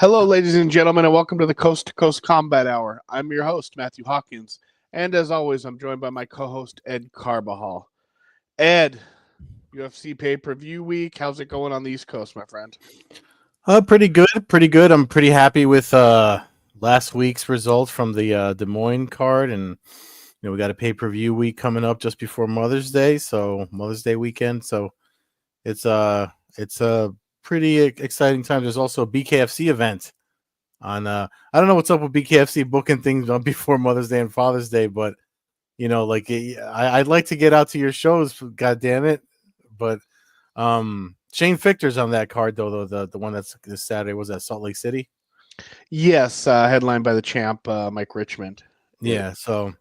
Hello, ladies and gentlemen, and welcome to the Coast-to-Coast Combat Hour. I'm your host, Matthew Hawkins, and as always, I'm joined by my co-host, Ed Carbajal. Ed, UFC pay-per-view week, how's it going on the East Coast, my friend? Pretty good, pretty good. I'm pretty happy with last week's results from the Des Moines card, and we got a pay-per-view week coming up just before Mother's Day, so Mother's Day weekend. So it's a pretty exciting time. There's also a BKFC event on. I don't know what's up with BKFC booking things on before Mother's Day and Father's Day, but I'd like to get out to your shows. God damn it, but Shane Fichter's on that card though. The one that's this Saturday was at Salt Lake City. Yes, headlined by the champ Mike Richmond. Yeah, so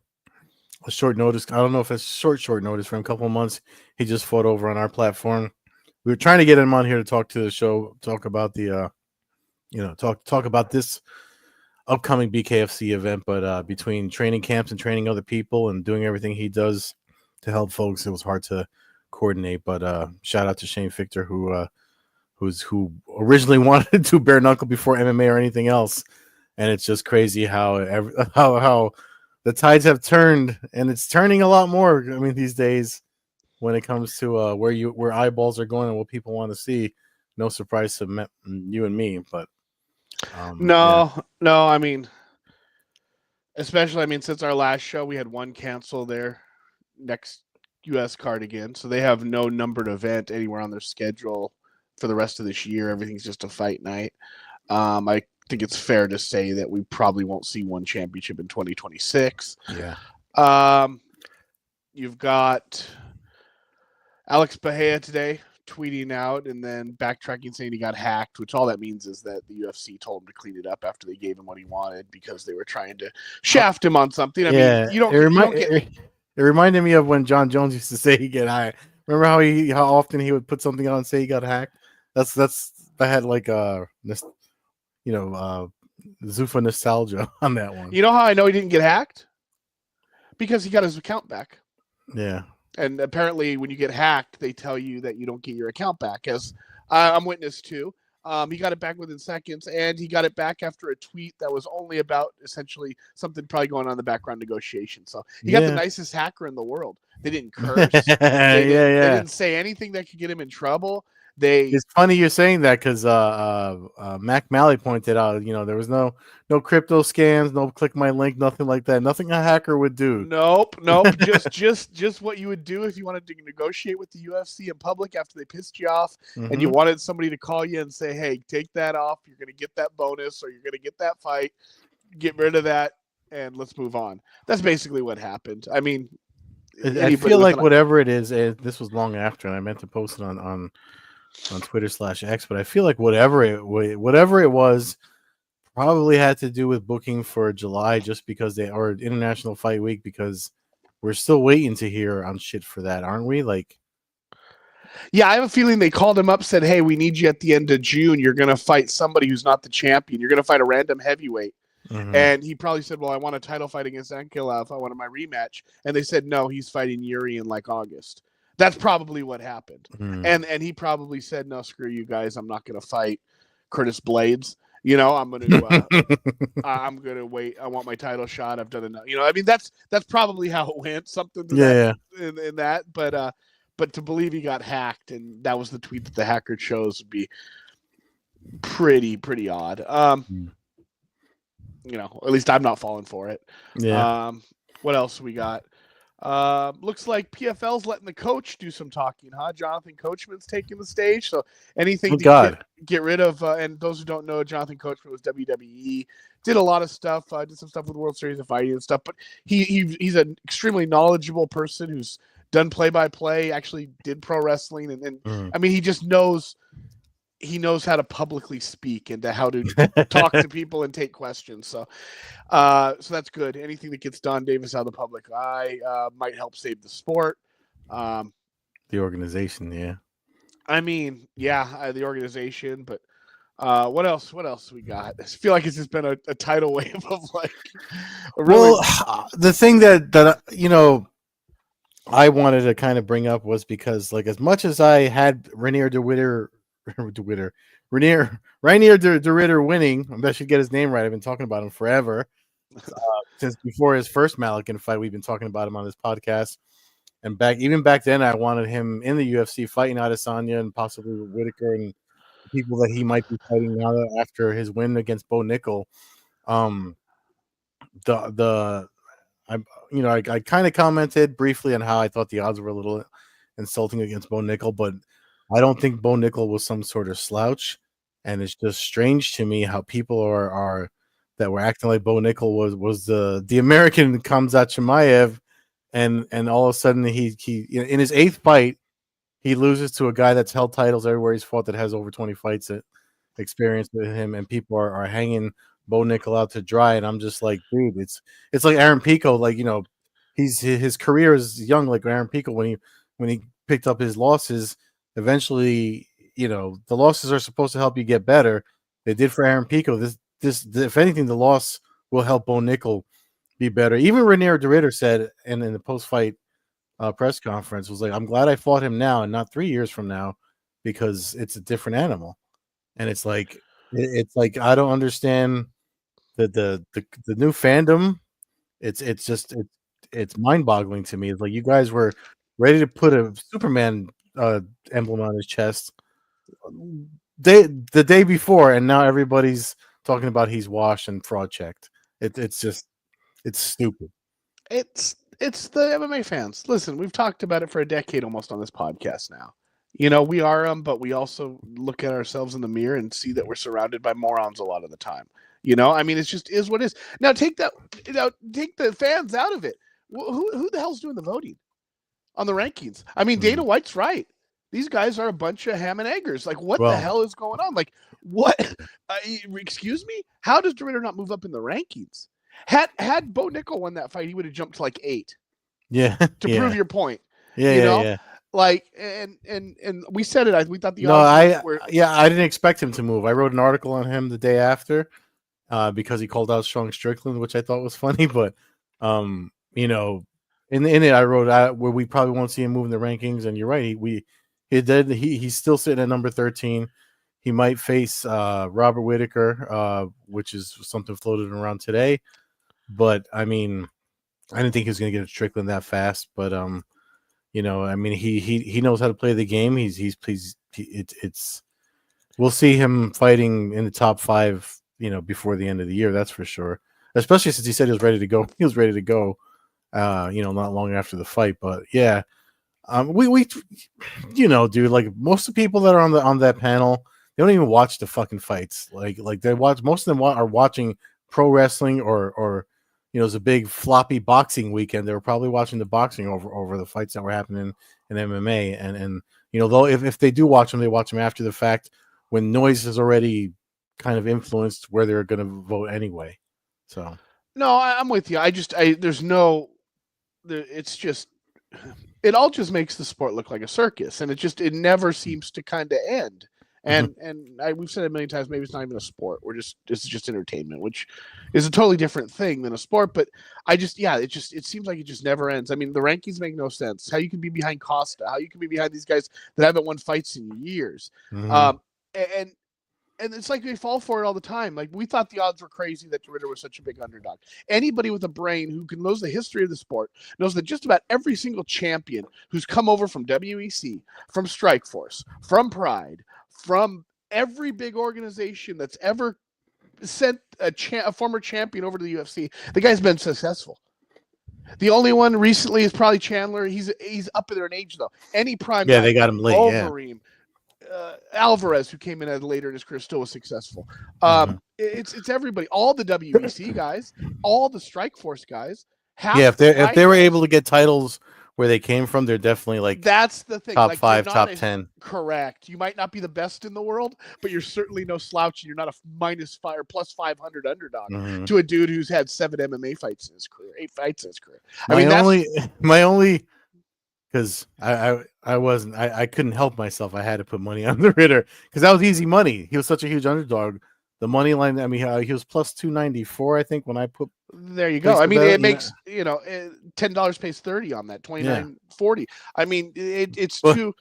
a short notice. I don't know if it's short notice for him. A couple of months. He just fought over on our platform. We were trying to get him on here to talk to the show, talk about the, talk about this upcoming BKFC event. But between training camps and training other people and doing everything he does to help folks, it was hard to coordinate. But shout out to Shane Fichter, who originally wanted to bare knuckle before MMA or anything else, and it's just crazy how the tides have turned, and it's turning a lot more. I mean, these days, when it comes to where eyeballs are going and what people want to see, no surprise to you and me. But no, I mean, especially since our last show, we had one cancel their next U.S. card again, so they have no numbered event anywhere on their schedule for the rest of this year. Everything's just a fight night. I think it's fair to say that we probably won't see one championship in 2026. Yeah. You've got Alex Bahia today tweeting out and then backtracking saying he got hacked, which all that means is that the UFC told him to clean it up after they gave him what he wanted because they were trying to shaft him on something. I mean, you don't get... It reminded me of when John Jones used to say he get hacked. Remember how often he would put something on and say he got hacked? I had like Zuffa nostalgia on that one. You know how I know he didn't get hacked? Because he got his account back. Yeah. And apparently when you get hacked, they tell you that you don't get your account back, as I'm witness to. He got it back within seconds, and he got it back after a tweet that was only about essentially something probably going on in the background negotiation. So he got the nicest hacker in the world. They didn't curse. They didn't say anything that could get him in trouble. It's funny you're saying that because Mac Malley pointed out, there was no crypto scams, no click my link, nothing like that. Nothing a hacker would do. Nope. just what you would do if you wanted to negotiate with the UFC in public after they pissed you off, and you wanted somebody to call you and say, "Hey, take that off. You're going to get that bonus, or you're going to get that fight. Get rid of that, and let's move on." That's basically what happened. I mean, I feel like whatever it is, this was long after, and I meant to post it on Twitter/X, but I feel like whatever it was probably had to do with booking for July, just because or International Fight Week, because we're still waiting to hear on shit for that, aren't we? Yeah, I have a feeling they called him up, said, "Hey, we need you at the end of June. You're going to fight somebody who's not the champion. You're going to fight a random heavyweight." And he probably said, "Well, I want a title fight against Ankalaev. I wanted my rematch." And they said, "No, he's fighting Yuri in August." That's probably what happened. And he probably said, "No, screw you guys. I'm not going to fight Curtis Blades. I'm going to wait. I want my title shot. I've done enough." That's probably how it went. Something to that, in that. But to believe he got hacked and that was the tweet that the hacker chose would be pretty odd. At least I'm not falling for it. Yeah. What else we got? Looks like PFL's letting the coach do some talking, huh? Jonathan Coachman's taking the stage. So anything to get rid of, and those who don't know, Jonathan Coachman was WWE, did a lot of stuff, did some stuff with World Series of Fighting and stuff, but he's an extremely knowledgeable person who's done play-by-play, actually did pro wrestling, and I mean, he just knows how to publicly speak and to how to talk to people and take questions. So that's good. Anything that gets done, Davis, out of the public eye might help save the sport. The organization, yeah. I mean, the organization, but what else we got? I feel like it's just been a tidal wave of the thing that I wanted to kind of bring up was because, as much as I had Rainier DeWitter Rainier de Ritter winning. I should get his name right. I've been talking about him forever. Since before his first Malikan fight, we've been talking about him on this podcast. And even back then, I wanted him in the UFC fighting Adesanya and possibly Whitaker and people that he might be fighting now after his win against Bo Nickel. Um, I I kind of commented briefly on how I thought the odds were a little insulting against Bo Nickel, but I don't think Bo Nickel was some sort of slouch, and it's just strange to me how people are that were acting like Bo Nickel was the American Khamzat Chimaev, and all of a sudden he in his 8th fight he loses to a guy that's held titles everywhere he's fought that has over 20 fights experience with him, and people are hanging Bo Nickel out to dry, and I'm just like, dude, it's like Aaron Pico, like his career is young like Aaron Pico when he picked up his losses. Eventually, the losses are supposed to help you get better. They did for Aaron Pico. This if anything, the loss will help Bo Nickel be better. Even Rainier de Ritter said, and in the post fight press conference, was like, I'm glad I fought him now and not 3 years from now because it's a different animal. And it's like I don't understand the new fandom. It's mind boggling to me. It's like you guys were ready to put a Superman emblem on his chest the day before, and now everybody's talking about he's washed and fraud checked. It's stupid. It's the MMA fans. Listen, we've talked about it for a decade almost on this podcast now. We are but we also look at ourselves in the mirror and see that we're surrounded by morons a lot of the time. I mean, it's just is what it is. Now take the fans out of it. Who the hell's doing the voting on the rankings? I mean, Dana White's right. These guys are a bunch of ham and eggers. Like, what the hell is going on? Like, what? Excuse me? How does DeRitter not move up in the rankings? Had Bo Nickel won that fight, he would have jumped to like 8. Yeah. To prove your point. Yeah. Like, and we said it. We thought the odds were. Yeah, I didn't expect him to move. I wrote an article on him the day after because he called out Sean Strickland, which I thought was funny. But, in it, I wrote out where we probably won't see him move in the rankings. And you're right. He's still sitting at number 13. He might face Robert Whitaker, which is something floated around today. But I mean, I didn't think he was going to get a Strickland that fast. But I mean, he knows how to play the game. We'll see him fighting in the top 5, before the end of the year. That's for sure. Especially since he said he was ready to go. He was ready to go, not long after the fight. But yeah, we dude, like most of the people that are on that panel, they don't even watch the fucking fights. Like they watch. Most of them are watching pro wrestling or it's a big floppy boxing weekend. They were probably watching the boxing over the fights that were happening in MMA. And though if they do watch them, they watch them after the fact when noise has already kind of influenced where they're going to vote anyway. So no, I'm with you. It's just it all just makes the sport look like a circus, and it never seems to kind of end. And we've said it a million times. Maybe it's not even a sport. It's just entertainment, which is a totally different thing than a sport. But it seems like it just never ends. I mean, the rankings make no sense. How you can be behind Costa? How you can be behind these guys that haven't won fights in years? And it's like they fall for it all the time. Like we thought the odds were crazy that DeRitter was such a big underdog. Anybody with a brain who knows the history of the sport knows that just about every single champion who's come over from WEC, from Strikeforce, from Pride, from every big organization that's ever sent a former champion over to the UFC, the guy's been successful. The only one recently is probably Chandler. He's up there in age though. Any prime guy, they got him late. Overeem, Alvarez, who came in later in his career, still was successful. It's everybody, all the WEC guys, all the Strikeforce guys. If they were able to get titles where they came from, they're definitely like that's the thing. Top 5, top 10. Correct. You might not be the best in the world, but you're certainly no slouch, and you're not a -5 or +500 underdog to a dude who's had 7 MMA fights in his career, 8 fights in his career. My only because I couldn't help myself. I had to put money on the Ritter because that was easy money. He was such a huge underdog. The money line, I mean, he was +294, I think, when I put. There you go. I mean, it makes $10 pays 30 on that, $29.40. I mean, it's too.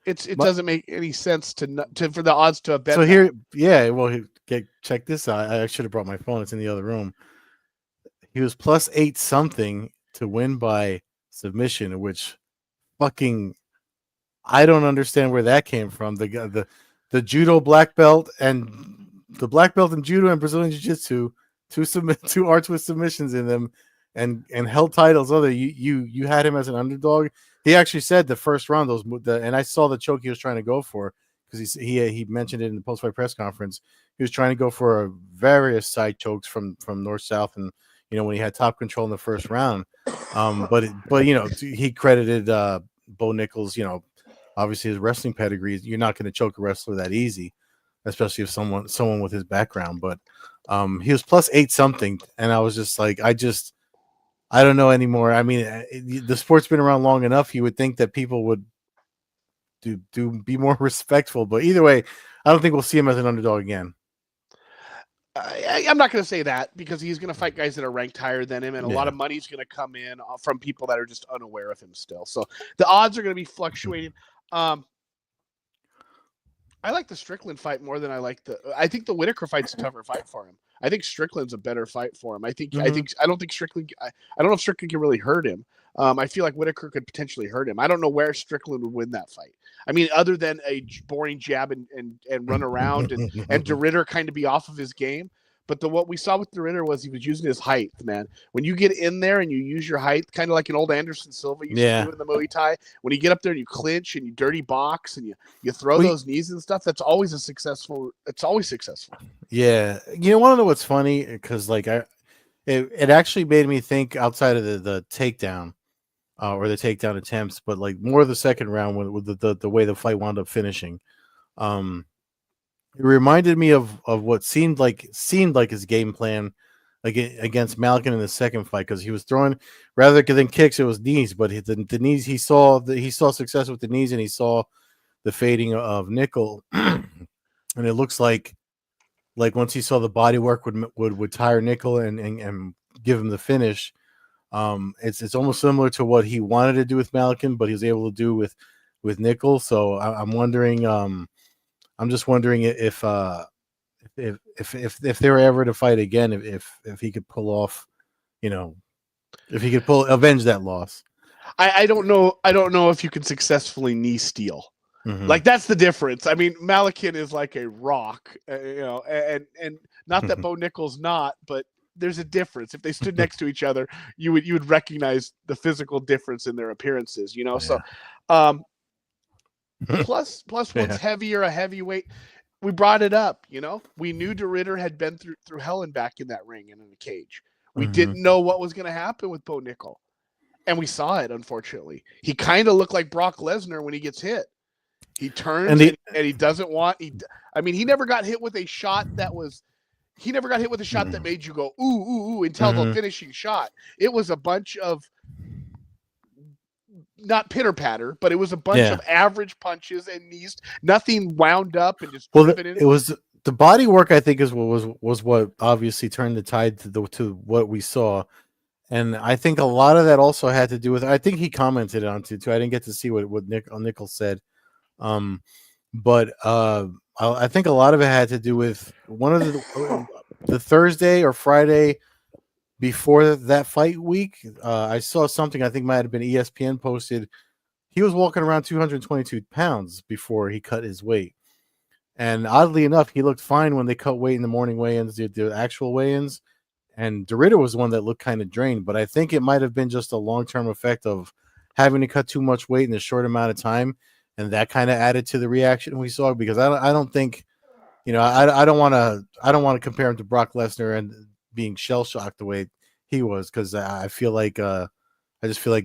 It doesn't make any sense for the odds to have bet. So here, yeah, well, check this out. I should have brought my phone. It's in the other room. He was plus 8 something to win by submission, which fucking I don't understand where that came from. The judo black belt and the black belt in judo and Brazilian jiu-jitsu, two arts with submissions in them, and held titles. You had him as an underdog. He actually said the first round and I saw the choke he was trying to go for because he mentioned it in the post-fight press conference. He was trying to go for various side chokes from north south, and when he had top control in the first round. But he credited Bo Nickal. Obviously his wrestling pedigree. You're not going to choke a wrestler that easy, especially if someone with his background. But he was plus 8 something, and I was just like, I don't know anymore. I mean, the sport's been around long enough. You would think that people would be more respectful, but either way, I don't think we'll see him as an underdog again. I'm not going to say that because he's going to fight guys that are ranked higher than him, and a lot of money's going to come in from people that are just unaware of him still. So the odds are going to be fluctuating. I like the Strickland fight more than I think the Whitaker fight's a tougher fight for him. I think Strickland's a better fight for him. I don't think Strickland. I don't know if Strickland can really hurt him. I feel like Whitaker could potentially hurt him. I don't know where Strickland would win that fight. I mean, other than a boring jab and run around and DeRitter kind of be off of his game. But what we saw with DeRitter was he was using his height, man. When you get in there and you use your height, kind of like an old Anderson Silva used to do in the Muay Thai, when you get up there and you clinch and you dirty box and you throw those knees and stuff, it's always successful. Yeah. You want to know what's funny? Because it actually made me think outside of the takedown or the takedown attempts, but like more of the second round with the way the fight wound up finishing. It reminded me of what seemed like his game plan against Malkin in the second fight, because he was throwing rather than kicks, it was knees. But the knees, he saw success with the knees, and he saw the fading of Nickal, and it looks like once he saw the body work would tire Nickal and give him the finish. It's almost similar to what he wanted to do with Malkin, but he was able to do with Nickal. So I'm wondering. I'm just wondering if they were ever to fight again, if he could pull off, if he could avenge that loss. I don't know. I don't know if you can successfully knee steal. Mm-hmm. Like, that's the difference. I mean, Malakin is like a rock, and not that Bo Nickal's not, but there's a difference. If they stood next to each other, you would recognize the physical difference in their appearances. So. Plus one's heavier, a heavyweight. We brought it up, We knew DeRitter had been through hell and back in that ring and in a cage. We didn't know what was going to happen with Bo Nickal. And we saw it, unfortunately. He kind of looked like Brock Lesnar when he gets hit. He turns and he doesn't want. He never got hit with a shot that was. He never got hit with a shot that made you go ooh ooh ooh until the finishing shot. It was a bunch of. Not pitter patter, but it was a bunch of average punches and knees. Nothing wound up and just. It was the body work. I think was what obviously turned the tide to what we saw, and I think a lot of that also had to do with. I think he commented on it too. I didn't get to see what Nickal said, but I think a lot of it had to do with one of the Thursday or Friday. Before that fight week, I saw something I think might have been ESPN posted. He was walking around 222 pounds before he cut his weight. And oddly enough, he looked fine when they cut weight in the morning weigh-ins, the actual weigh-ins. And DeRitter was the one that looked kind of drained. But I think it might have been just a long-term effect of having to cut too much weight in a short amount of time. And that kind of added to the reaction we saw, because I don't think, I don't want to compare him to Brock Lesnar and being shell shocked the way he was, because I just feel like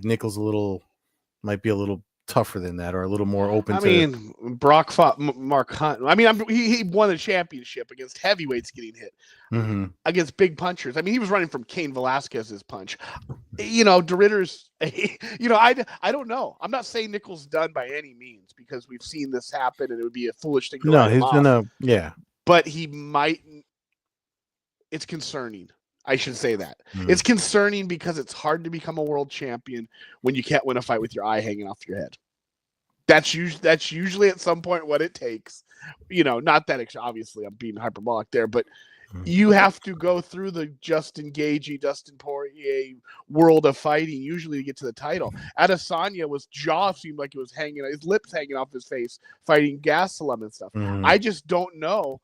Nickal's might be a little tougher than that, or a little more open. Brock fought Mark Hunt. He won the championship against heavyweights getting hit against big punchers. He was running from Cain Velasquez's punch. DeRitter's. I don't know. I'm not saying Nickal's done by any means, because we've seen this happen, and it would be a foolish thing to write him off. But he might. It's concerning. I should say that. It's concerning because it's hard to become a world champion when you can't win a fight with your eye hanging off your head. That's usually at some point what it takes. Not that obviously I'm being hyperbolic there, but you have to go through the Justin Gaethje, Dustin Poirier world of fighting usually to get to the title. Adesanya was jaw seemed like it was hanging, his lips hanging off his face, fighting Gastelum and stuff. I just don't know.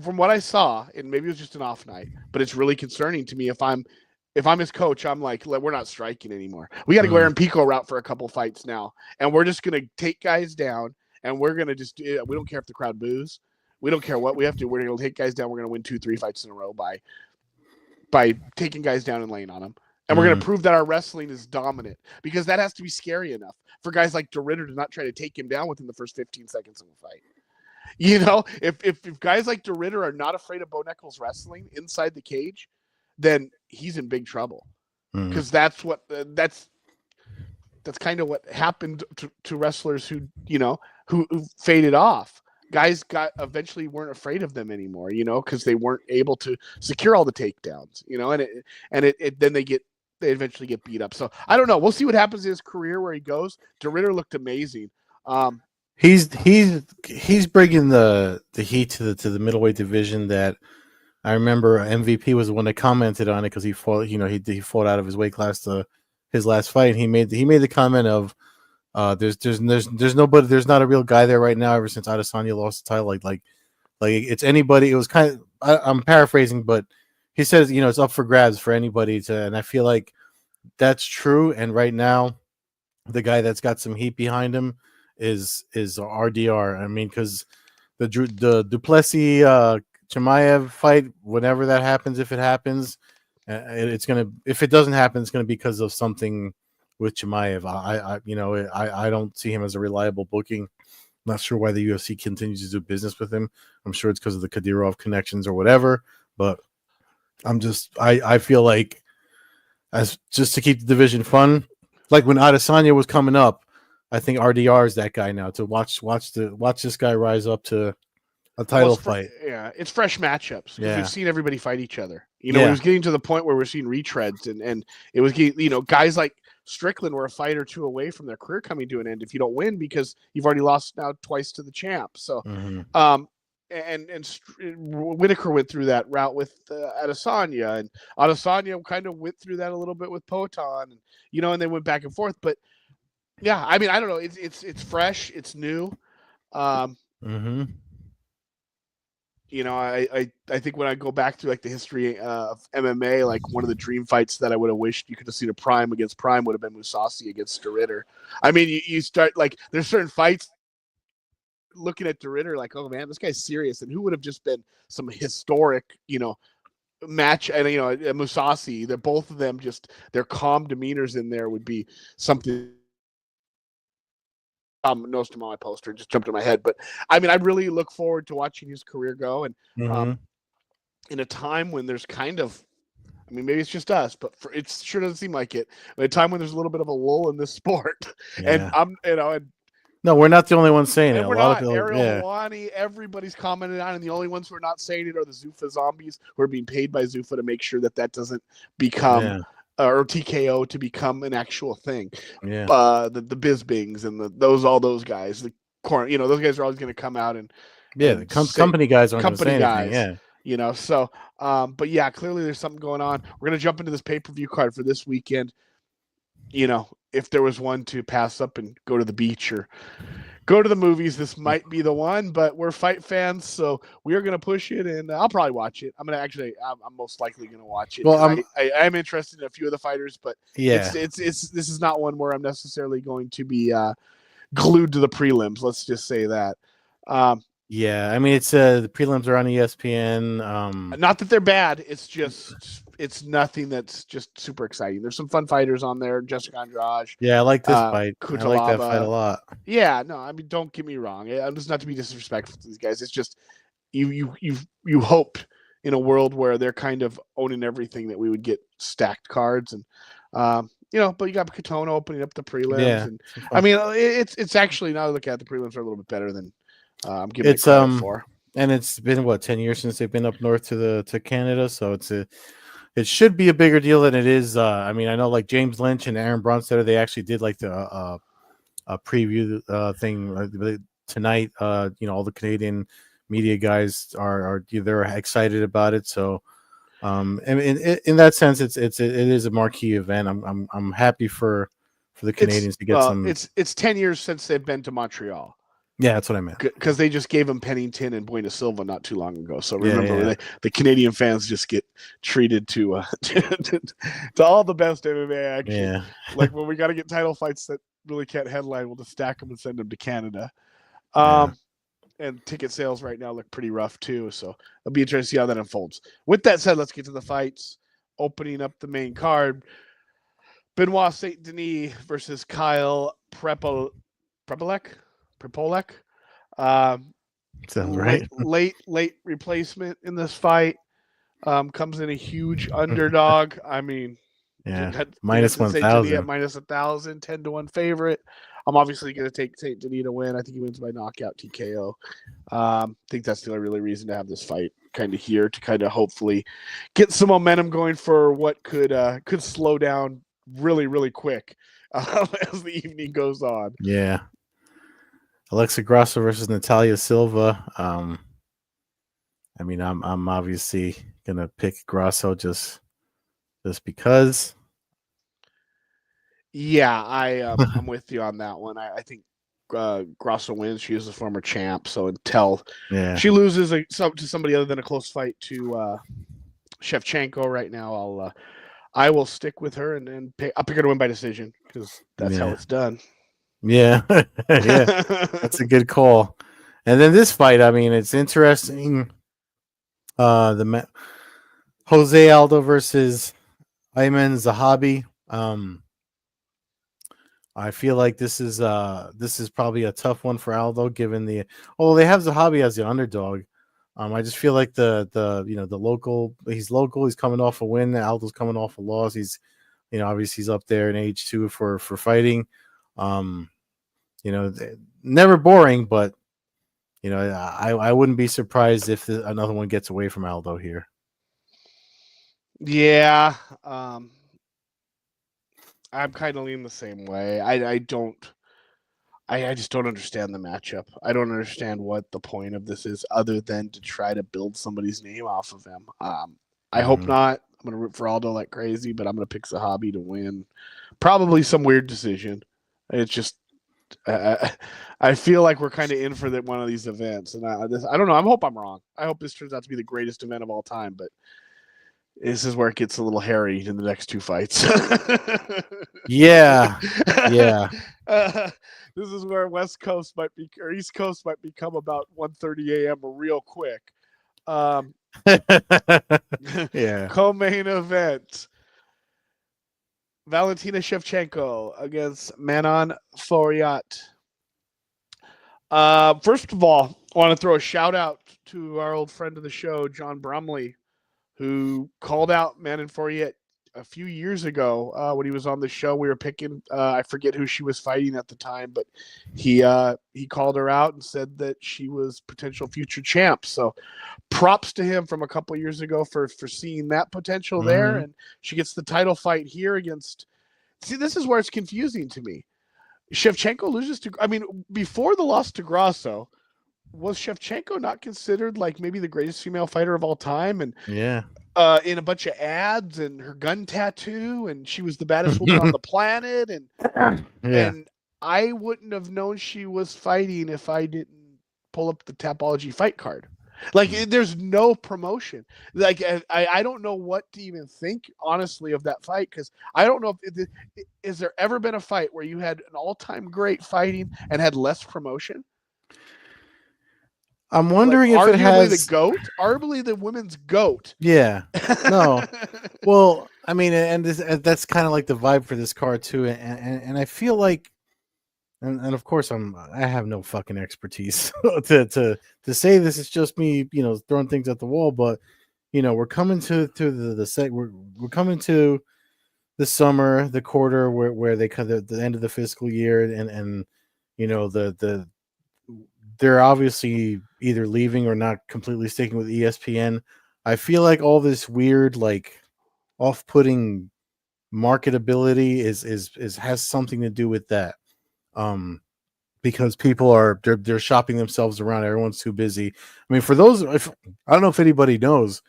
From what I saw, and maybe it was just an off night, but it's really concerning to me if I'm his coach, I'm like, we're not striking anymore. We got to go Aaron Pico route for a couple fights now, and we're just gonna take guys down, and we're gonna just we don't care if the crowd boos. We don't care what we have to. We're going to take guys down. We're going to win 2-3 fights in a row by taking guys down and laying on them. And we're going to prove that our wrestling is dominant, because that has to be scary enough for guys like DeRitter to not try to take him down within the first 15 seconds of a fight. If guys like DeRitter are not afraid of Bo Nickal wrestling inside the cage, then he's in big trouble, because that's kind of what happened to wrestlers who faded off. Guys eventually weren't afraid of them anymore, because they weren't able to secure all the takedowns, and then they eventually get beat up. So I don't know. We'll see what happens in his career where he goes. DeRitter looked amazing. He's bringing the heat to the middleweight division. That I remember MVP was the one that commented on it, because he fought, he fought out of his weight class to his last fight. And he made the comment of, there's nobody, there's not a real guy there right now ever since Adesanya lost the title. Like it's anybody. It was kind of, I'm paraphrasing, but he says, it's up for grabs for anybody to, and I feel like that's true. And right now, the guy that's got some heat behind him is RDR. I mean, because the Duplessis Chimaev fight, whenever that happens, if it happens, if it doesn't happen, it's gonna be because of something with Chimaev. I don't see him as a reliable booking. Not sure why the UFC continues to do business with him. I'm sure it's because of the Kadyrov connections or whatever, but I feel like, as just to keep the division fun, like when Adesanya was coming up, I think RDR is that guy now, to watch this guy rise up to a title fight. Yeah, it's fresh matchups. Yeah. We've seen everybody fight each other. It was getting to the point where we're seeing retreads, and it was getting, guys like Strickland were a fight or two away from their career coming to an end if you don't win, because you've already lost now twice to the champ. So, and Whitaker went through that route with Adesanya, and Adesanya kind of went through that a little bit with Poatan, and and they went back and forth. But yeah, I mean, I don't know. It's fresh, it's new. I think when I go back to like the history of MMA, like one of the dream fights that I would have wished you could have seen a Prime against Prime would have been Mousasi against DeRitter. I mean, you start like there's certain fights looking at DeRitter like, oh man, this guy's serious, and who would have just been some historic, match, and Mousasi. That both of them just their calm demeanors in there would be something. Noticed him on my poster, just jumped in my head. But I mean, I really look forward to watching his career go. And in a time when there's kind of, I mean, maybe it's just us, but it sure doesn't seem like it. At a time when there's a little bit of a lull in this sport, and no, we're not the only ones saying it. A lot of people, Ariel Helwani, everybody's commenting on it, and the only ones who are not saying it are the Zuffa zombies, who are being paid by Zuffa to make sure that doesn't become. Or TKO to become an actual thing. Yeah. The Bizbings and all those guys, those guys are always going to come out and the company guys aren't going to say anything. Yeah. So, but yeah, clearly there's something going on. We're going to jump into this pay-per-view card for this weekend. If there was one to pass up and go to the beach or go to the movies, this might be the one, but we're fight fans, so we are going to push it, and I'll probably watch it. I'm most likely going to watch it. Well, I'm interested in a few of the fighters, but this is not one where I'm necessarily going to be glued to the prelims. Let's just say that. I mean, it's the prelims are on ESPN. Not that they're bad. It's nothing that's just super exciting. There's some fun fighters on there. Jessica Andrade. Yeah, I like this fight. Kutalaba. I like that fight a lot. Yeah, no, I mean, don't get me wrong. I'm just not to be disrespectful to these guys. It's just you hoped in a world where they're kind of owning everything that we would get stacked cards, and but you got Katona opening up the prelims, and I mean, it's actually, now I look at the prelims are a little bit better than I'm giving it credit for. And it's been 10 years since they've been up north to Canada, so it should be a bigger deal than it is. I mean, I know like James Lynch and Aaron Bronstetter, they actually did like the preview thing tonight. All the Canadian media guys are they're excited about it. So, in that sense, it is a marquee event. I'm happy for the Canadians to get some. It's 10 years since they've been to Montreal. Yeah, that's what I meant. Because they just gave him Pennington and Buena Silva not too long ago. So remember, Yeah. the Canadian fans just get treated to all the best MMA action. Yeah. Like when we got to get title fights that really can't headline, we'll just stack them and send them to Canada. And ticket sales right now look pretty rough too. So it'll be interesting to see how that unfolds. With that said, let's get to the fights. Opening up the main card, Benoit Saint Denis versus Kyle Prepolek. Sounds right. late replacement in this fight. Comes in a huge underdog. I mean, yeah, minus 1,000 at minus 1,000, 10-1 favorite. I'm obviously going to take Saint Denis to win. I think he wins by knockout TKO. I think that's the only reason to have this fight kind of here, to kind of hopefully get some momentum going for what could slow down really, really quick as the evening goes on. Yeah. Alexa Grasso versus Natalia Silva. I mean, I'm obviously gonna pick Grasso just because. Yeah, I'm with you on that one. I think Grasso wins. She is a former champ, so until she loses to somebody other than a close fight to Shevchenko right now, I will stick with her and I'll pick her to win by decision because that's how it's done. Yeah, yeah, that's a good call. And then this fight, I mean, it's interesting. Jose Aldo versus Ayman Zahabi. I feel like this is probably a tough one for Aldo, given they have Zahabi as the underdog. I just feel like the local, he's local, he's coming off a win. Aldo's coming off a loss. He's, obviously he's up there in age too for fighting. Never boring, but I wouldn't be surprised if another one gets away from Aldo here. Yeah, I'm kind of leaning the same way. I just don't understand the matchup. I don't understand what the point of this is other than to try to build somebody's name off of him. I hope not. I'm going to root for Aldo like crazy, but I'm going to pick Zahabi to win. Probably some weird decision. It's just I feel like we're kind of in for one of these events, and I don't know. I hope I'm wrong. I hope this turns out to be the greatest event of all time, but this is where it gets a little hairy in the next two fights. Yeah. This is where West Coast might be, or East Coast might become about 1:30 a.m. real quick. Yeah. Co-main event: Valentina Shevchenko against Manon Fiorot. First of all, I want to throw a shout out to our old friend of the show, John Brumley, who called out Manon Fiorot a few years ago when he was on the show. We were picking, I forget who she was fighting at the time, but he called her out and said that she was potential future champ. So props to him from a couple of years ago for seeing that potential there. And she gets the title fight here against, see, this is where it's confusing to me. Shevchenko loses to, I mean, before the loss to Grasso, was Shevchenko not considered like maybe the greatest female fighter of all time? And in a bunch of ads and her gun tattoo, and she was the baddest woman on the planet. And I wouldn't have known she was fighting if I didn't pull up the Tapology fight card. Like, there's no promotion. Like, I don't know what to even think, honestly, of that fight, because I don't know if is there ever been a fight where you had an all-time great fighting and had less promotion? I'm wondering if it has the GOAT, arguably the women's GOAT. Yeah. No. Well, I mean, and that's kind of like the vibe for this card too, and I feel like, and of course I have no fucking expertise to say this. It's just me, throwing things at the wall. But we're coming to we're coming to the summer, the quarter where they come the end of the fiscal year, and they're obviously either leaving or not completely sticking with ESPN. I feel like all this weird, like, off-putting marketability is has something to do with that. because people are they're shopping themselves around. Everyone's too busy. I mean, for those, if I don't know if anybody knows,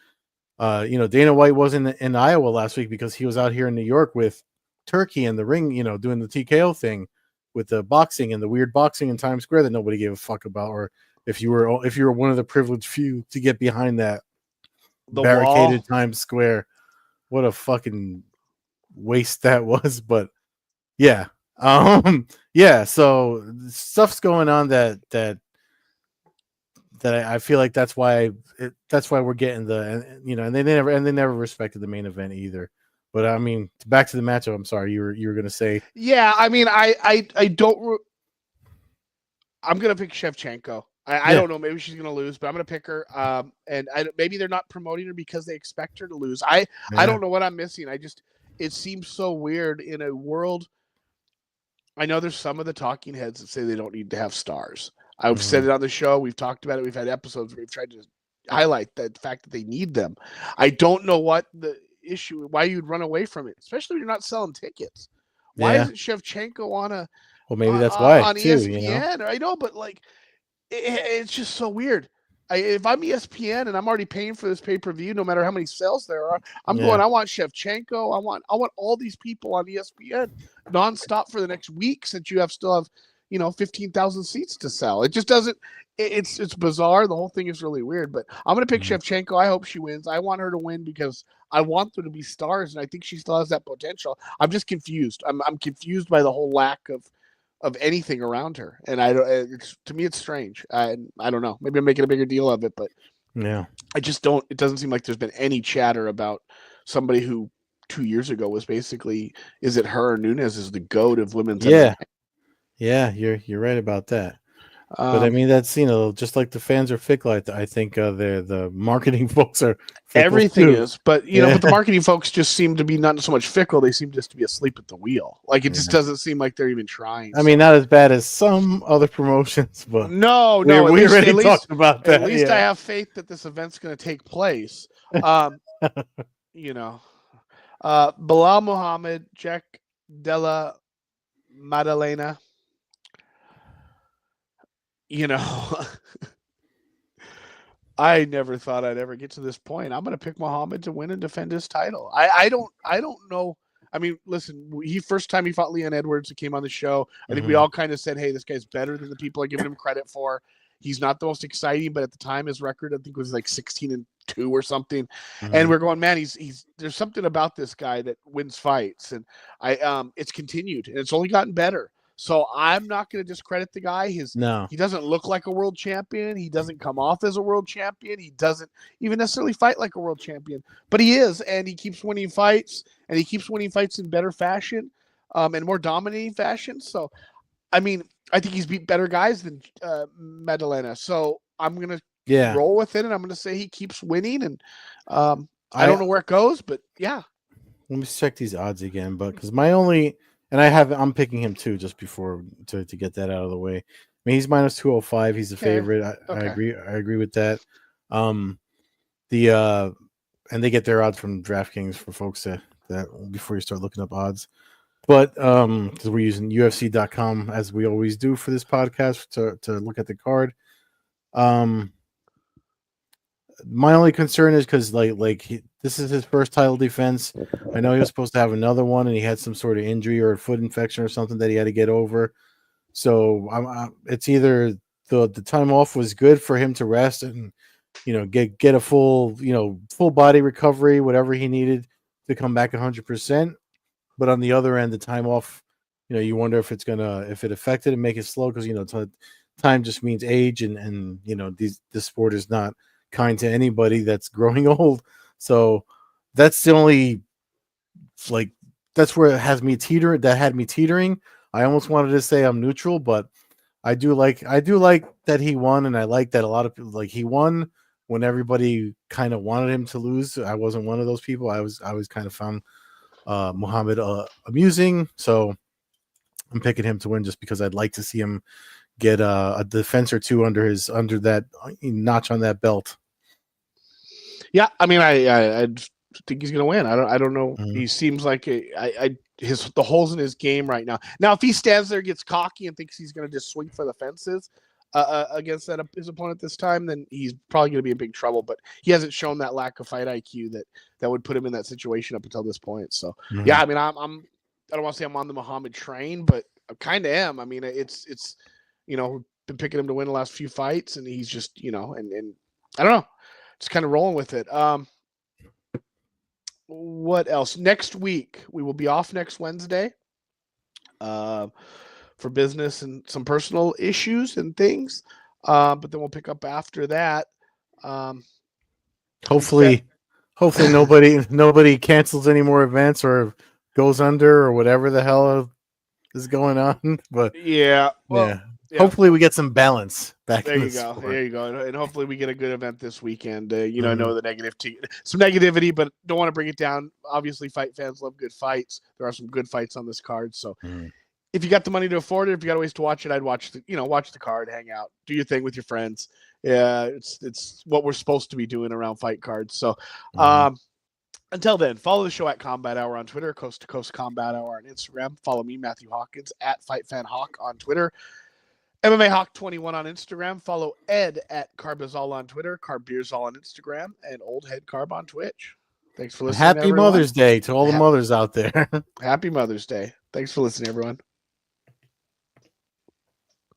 Dana White wasn't in Iowa last week because he was out here in New York with Turkey and the ring, doing the TKO thing with the boxing and the weird boxing in Times Square that nobody gave a fuck about, or if you were one of the privileged few to get behind that The barricaded wall. Times Square. What a fucking waste that was, but yeah. Yeah, so stuff's going on that I feel like that's why we're getting and they never respected the main event either. But I mean, back to the matchup. I'm sorry, you were gonna say. Yeah, I mean, I don't. I'm gonna pick Shevchenko. I don't know. Maybe she's gonna lose, but I'm gonna pick her. And maybe they're not promoting her because they expect her to lose. I don't know what I'm missing. It seems so weird in a world. I know there's some of the talking heads that say they don't need to have stars. I've said it on the show. We've talked about it. We've had episodes where we've tried to highlight the fact that they need them. I don't know what the issue, why you'd run away from it, especially when you're not selling tickets. Why isn't Shevchenko on Well, maybe that's why on too. ESPN? I know, but like, it's just so weird. If I'm ESPN and I'm already paying for this pay-per-view, no matter how many sales there are, going. I want Shevchenko. I want all these people on ESPN nonstop for the next week, since you still have 15,000 seats to sell. It just doesn't. It's bizarre. The whole thing is really weird. But I'm gonna pick Shevchenko. I hope she wins. I want her to win because I want them to be stars, and I think she still has that potential. I'm just confused. I'm confused by the whole lack of anything around her, and I don't. To me, it's strange. I don't know. Maybe I'm making a bigger deal of it, but yeah, I just don't. It doesn't seem like there's been any chatter about somebody who 2 years ago was basically, is it her or Nunes is the GOAT of women's MMA. Yeah, you're right about that. But I mean, that's just like the fans are fickle. I think the marketing folks are fickle everything too. is, but but the marketing folks just seem to be not so much fickle. They seem just to be asleep at the wheel. Like, it just doesn't seem like they're even trying. I mean, not as bad as some other promotions, but no. We already talked about that. At least I have faith that this event's going to take place. Bilal Muhammad, Jack Della Maddalena. I never thought I'd ever get to this point. I'm going to pick Muhammad to win and defend his title. I don't know. I mean, listen, first time he fought Leon Edwards, who came on the show, I think we all kind of said, hey, this guy's better than the people are giving him credit for. He's not the most exciting, but at the time his record, I think, was like 16-2 or something. And we're going, man, he's there's something about this guy that wins fights. And it's continued, and it's only gotten better. So I'm not going to discredit the guy. He doesn't look like a world champion. He doesn't come off as a world champion. He doesn't even necessarily fight like a world champion, but he is, and he keeps winning fights, and he keeps winning fights in better fashion, and more dominating fashion. So, I mean, I think he's beat better guys than Maddalena. So I'm going to roll with it, and I'm going to say he keeps winning, and I don't know where it goes, but yeah. Let me check these odds again, but because I'm picking him too, just before to get that out of the way. I mean, he's minus 205. He's a favorite. I agree with that. And they get their odds from DraftKings for folks that before you start looking up odds. But because we're using UFC.com as we always do for this podcast to look at the card. My only concern is because this is his first title defense. I know he was supposed to have another one, and he had some sort of injury or a foot infection or something that he had to get over. So it's either the time off was good for him to rest and get a full body recovery, whatever he needed to come back 100%. But on the other end, the time off, you wonder if it affected and make it slow, because time just means age, and this sport is not kind to anybody that's growing old. So that's the only that's where it has me teetering. That had me teetering. I almost wanted to say I'm neutral, but I do like that he won, and I like that a lot of people he won when everybody kind of wanted him to lose. I wasn't one of those people. I was kind of found Muhammad amusing, so I'm picking him to win just because I'd like to see him get a defense or two under that notch on that belt. Yeah, I mean, I think he's going to win. I don't know. He seems like the holes in his game right now. Now, if he stands there, gets cocky, and thinks he's going to just swing for the fences against his opponent this time, then he's probably going to be in big trouble. But he hasn't shown that lack of fight IQ that would put him in that situation up until this point. So yeah, I mean, I don't want to say I'm on the Muhammad train, but I kind of am. I mean, it's been picking him to win the last few fights, and he's just and I don't know, just kind of rolling with it. What else? Next week, we will be off next Wednesday for business and some personal issues and things. But then we'll pick up after that. Hopefully nobody cancels any more events or goes under or whatever the hell is going on. But yeah. Hopefully we get some balance back. There you go. There you go. And hopefully we get a good event this weekend. I know the some negativity, but don't want to bring it down. Obviously, fight fans love good fights. There are some good fights on this card. So if you got the money to afford it, if you got ways to watch it, I'd watch the card, hang out, do your thing with your friends. Yeah, it's what we're supposed to be doing around fight cards. So until then, follow the show at Combat Hour on Twitter, Coast to Coast Combat Hour on Instagram. Follow me, Matthew Hawkins, at FightFanHawk on Twitter. MMA Hawk 21 on Instagram. Follow Ed at Carbazol on Twitter, Carbeersol on Instagram, and Old Head Carb on Twitch. Thanks for listening. Happy Mother's Day to all the mothers out there. Happy Mother's Day. Thanks for listening, everyone.